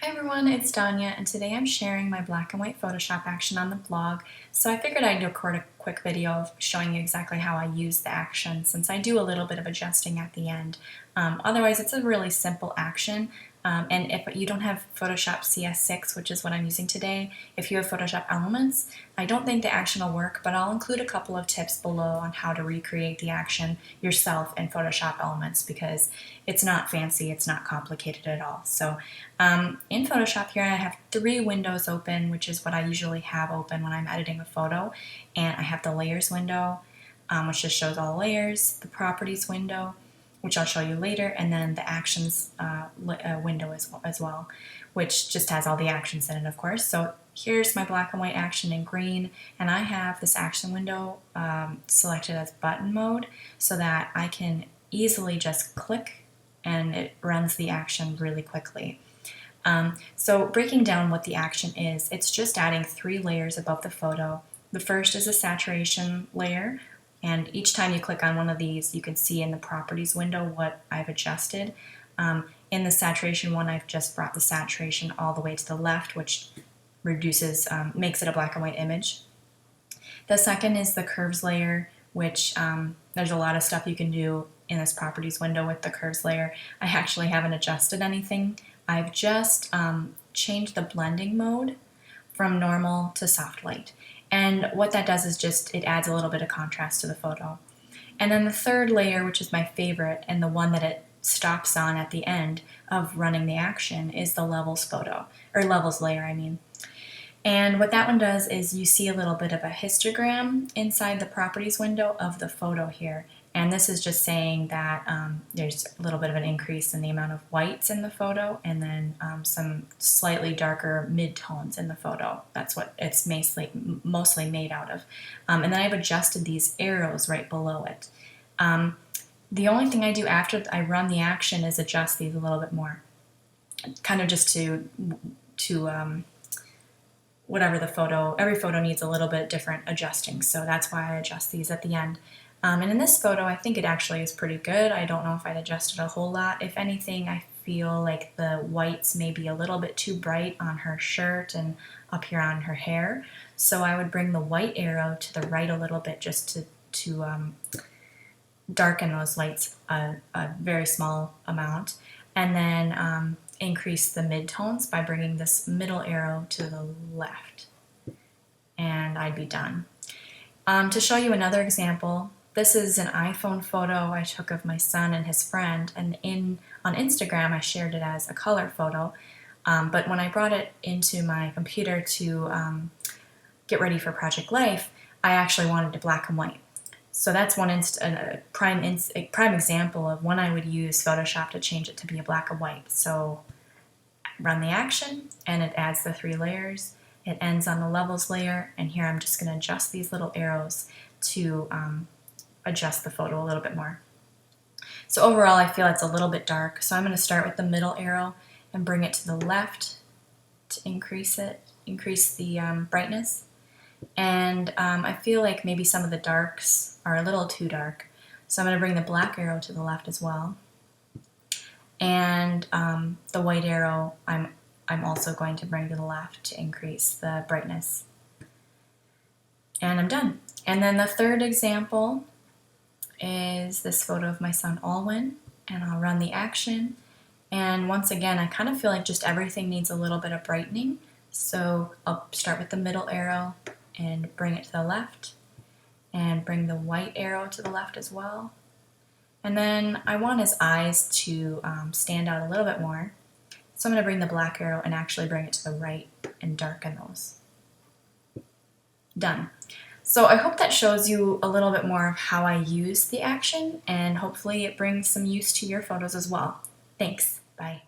Hi everyone, it's Danya, and today I'm sharing my black and white Photoshop action on the blog. So I figured I'd record a quick video of showing you exactly how I use the action, since I do a little bit of adjusting at the end. Otherwise, it's a really simple action. And if you don't have Photoshop CS6, which is what I'm using today, if you have Photoshop Elements, I don't think the action will work, but I'll include a couple of tips below on how to recreate the action yourself in Photoshop Elements, because it's not fancy, it's not complicated at all. So in Photoshop here I have 3 windows open, which is what I usually have open when I'm editing a photo. And I have the layers window, which just shows all layers, the properties window, which I'll show you later, and then the actions window as well, which just has all the actions in it, of course. So here's my black and white action in green, and I have this action window selected as button mode so that I can easily just click and it runs the action really quickly. So breaking down what the action is, it's just adding 3 layers above the photo. The first is a saturation layer, and each time you click on one of these, you can see in the properties window what I've adjusted. In the saturation one, I've just brought the saturation all the way to the left, which reduces, makes it a black and white image. The second is the curves layer, which there's a lot of stuff you can do in this properties window with the curves layer. I actually haven't adjusted anything. I've just changed the blending mode from normal to soft light. And what that does is just, it adds a little bit of contrast to the photo. And then the third layer, which is my favorite, and the one that it stops on at the end of running the action, is the levels photo, or levels layer, I mean. And what that one does is you see a little bit of a histogram inside the properties window of the photo here. And this is just saying that there's a little bit of an increase in the amount of whites in the photo, and then some slightly darker mid-tones in the photo. That's what it's mostly made out of. And then I've adjusted these arrows right below it. The only thing I do after I run the action is adjust these a little bit more, kind of just to whatever the photo, every photo needs a little bit different adjusting, so that's why I adjust these at the end. And in this photo, I think it actually is pretty good. I don't know if I'd adjusted a whole lot. If anything, I feel like the whites may be a little bit too bright on her shirt and up here on her hair, so I would bring the white arrow to the right a little bit just to darken those lights a very small amount, and then increase the midtones by bringing this middle arrow to the left, and I'd be done. To show you another example, this is an iPhone photo I took of my son and his friend, and on Instagram I shared it as a color photo, but when I brought it into my computer to get ready for Project Life, I actually wanted it black and white. So that's a prime example of when I would use Photoshop to change it to be a black and white. So run the action, and it adds the 3 layers. It ends on the levels layer, and here I'm just going to adjust these little arrows to adjust the photo a little bit more. So overall, I feel it's a little bit dark, so I'm going to start with the middle arrow and bring it to the left to increase the brightness. And I feel like maybe some of the darks are a little too dark, so I'm going to bring the black arrow to the left as well. And the white arrow I'm also going to bring to the left to increase the brightness. And I'm done. And then the third example is this photo of my son Alwyn, and I'll run the action. And once again, I kind of feel like just everything needs a little bit of brightening, so I'll start with the middle arrow and bring it to the left, and bring the white arrow to the left as well. And then I want his eyes to stand out a little bit more, so I'm going to bring the black arrow and actually bring it to the right and darken those. Done. So I hope that shows you a little bit more of how I use the action, and hopefully it brings some use to your photos as well. Thanks. Bye.